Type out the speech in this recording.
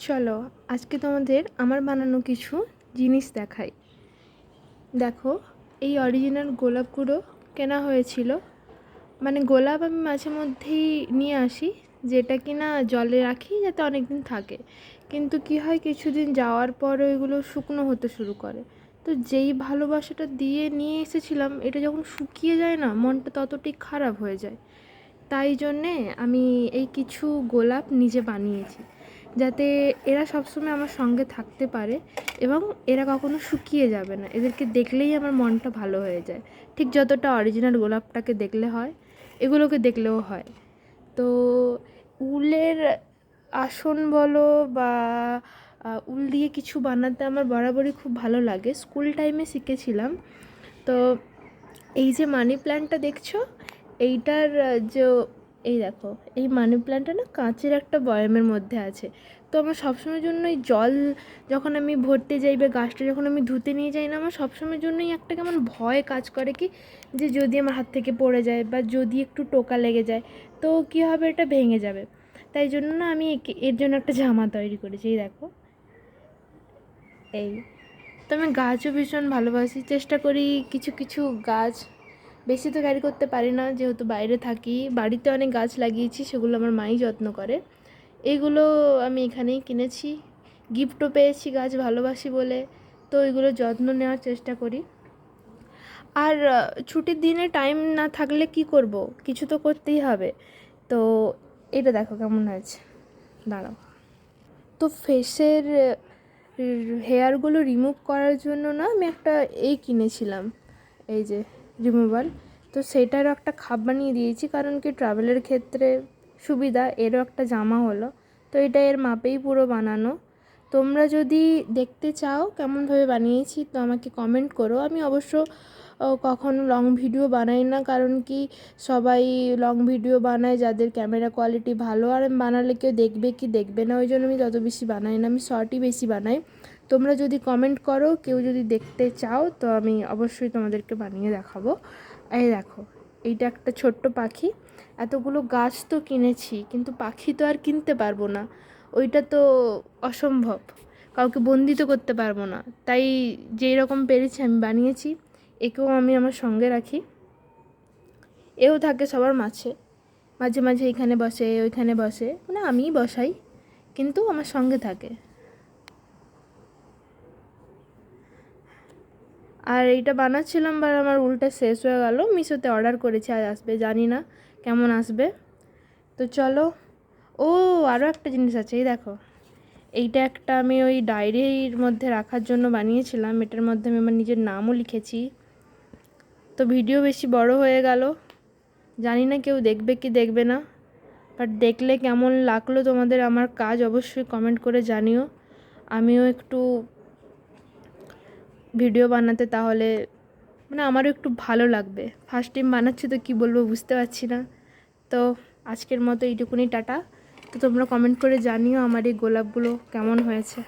চলো আজকে তোমাদের আমার বানানো কিছু জিনিস দেখাই। দেখো, এই অরিজিনাল গোলাপগুলো কেনা হয়েছিল। মানে গোলাপ আমি মাঝে মধ্যেই নিয়ে আসি, যেটা কিনা জলে রাখি যাতে অনেক দিন থাকে। কিন্তু কি হয়, কিছুদিন যাওয়ার পর ওইগুলো শুকনো হতে শুরু করে। তো যেই ভালোবাসাটা দিয়ে নিয়ে এসেছিলাম, এটা যখন শুকিয়ে যায় না, মনটা ততটাই খারাপ হয়ে যায়। তাই জন্যে আমি এই কিছু গোলাপ নিজে বানিয়েছি, যাতে এরা সবসময় আমার সঙ্গে থাকতে পারে এবং এরা কখনো শুকিয়ে যাবে না। এদেরকে দেখলেই আমার মনটা ভালো হয়ে যায়, ঠিক যতটা অরিজিনাল গোলাপটাকে দেখলে হয়, এগুলোকে দেখলেও হয়। তো উলের আসন বলো বা উল দিয়ে কিছু বানাতে আমার বরাবরই খুব ভালো লাগে, স্কুল টাইমে শিখেছিলাম। তো এই যে মানি প্ল্যান্টটা দেখছো, এইটার যে এই দেখো, এই মানি প্ল্যান্টটা না কাঁচের একটা বয়ামের মধ্যে আছে। তো আমার সবসময়ের জন্যই জল যখন আমি ভরতে যাই বা গাছটা যখন আমি ধুতে নিয়ে যাই না, আমার সবসময়ের জন্যই একটা কেমন ভয় কাজ করে, কি যে যদি আমার হাত থেকে পড়ে যায় বা যদি একটু টোকা লেগে যায় তো কী হবে, এটা ভেঙে যাবে। তাই জন্য না আমি এর জন্য একটা জামা তৈরি করেছি। এই দেখো, এই। তো আমি গাছও ভীষণ ভালোবাসি, চেষ্টা করি কিছু কিছু গাছ, বেশি তো ক্যারি করতে পারি না যেহেতু বাইরে থাকি। বাড়িতে অনেক গাছ লাগিয়েছি, সেগুলো আমার মাই যত্ন করে। এইগুলো আমি এখানেই কিনেছি, গিফটও পেয়েছি গাছ ভালোবাসি বলে। তো এগুলো যত্ন নেওয়ার চেষ্টা করি। আর ছুটির দিনে টাইম না থাকলে কি করব, কিছু তো করতেই হবে। তো এটা দেখো কেমন হয়েছে, দাঁড়াও। তো ফেসের হেয়ারগুলো রিমুভ করার জন্য না আমি একটা এই কিনেছিলাম, এই যে রিমুভাল। তো সেটারও একটা খাপ বানিয়ে দিয়েছি, কারণ কি ট্রাভেলের ক্ষেত্রে সুবিধা। এরও একটা জামা হলো। তো এটা এর মাপেই পুরো বানানো। তোমরা যদি দেখতে চাও কেমনভাবে বানিয়েছি তো আমাকে কমেন্ট করো। আমি অবশ্য কখনো লং ভিডিও বানাই না, কারণ কি সবাই লং ভিডিও বানায় যাদের ক্যামেরা কোয়ালিটি ভালো, আর আমি বানালে কেউ দেখবে কি দেখবে না, ওই জন্য আমি তত বেশি বানাই না, আমি শর্টই বেশি বানাই। তোমরা যদি কমেন্ট করো, কেউ যদি দেখতে চাও, তো আমি অবশ্যই তোমাদেরকে বানিয়ে দেখাবো। এই দেখো, এইটা একটা ছোট্ট পাখি। এতগুলো গাছ তো কিনেছি, কিন্তু পাখি তো আর কিনতে পারবো না, ওইটা তো অসম্ভব, কাউকে বন্দি তো করতে পারবো না। তাই যেই রকম পেরেছি আমি বানিয়েছি। একেও আমি আমার সঙ্গে রাখি, এও থাকে সবার মাঝে মাঝে মাঝে, এখানে বসে ওইখানে বসে, মানে আমিই বসাই, কিন্তু আমার সঙ্গে থাকে। আর এইটা বানাচ্ছিলাম, বা আমার উলটা শেষ হয়ে গেল। মিশোতে অর্ডার করেছি, আজ আসবে, জানি না কেমন আসবে। তো চলো। ও, আরও একটা জিনিস আছে, এই দেখো। এইটা একটা আমি ওই ডায়েরির মধ্যে রাখার জন্য বানিয়েছিলাম। এটার মধ্যে আমি আমার নিজের নামও লিখেছি। তো ভিডিও বেশি বড় হয়ে গেল, জানি না কেউ দেখবে কি দেখবে না, বাট দেখলে কেমন লাগলো তোমাদের আমার কাজ অবশ্যই কমেন্ট করে জানিও। আমিও একটু ভিডিও বানাতে তাহলে মানে আমারও একটু ভালো লাগবে। ফার্স্ট টাইম বানাচ্ছি তো কী বলবো বুঝতে পারছি না। তো আজকের মতো এইটুকুনি, টাটা। তো তোমরা কমেন্ট করে জানিও আমার এই গোলাপগুলো কেমন হয়েছে।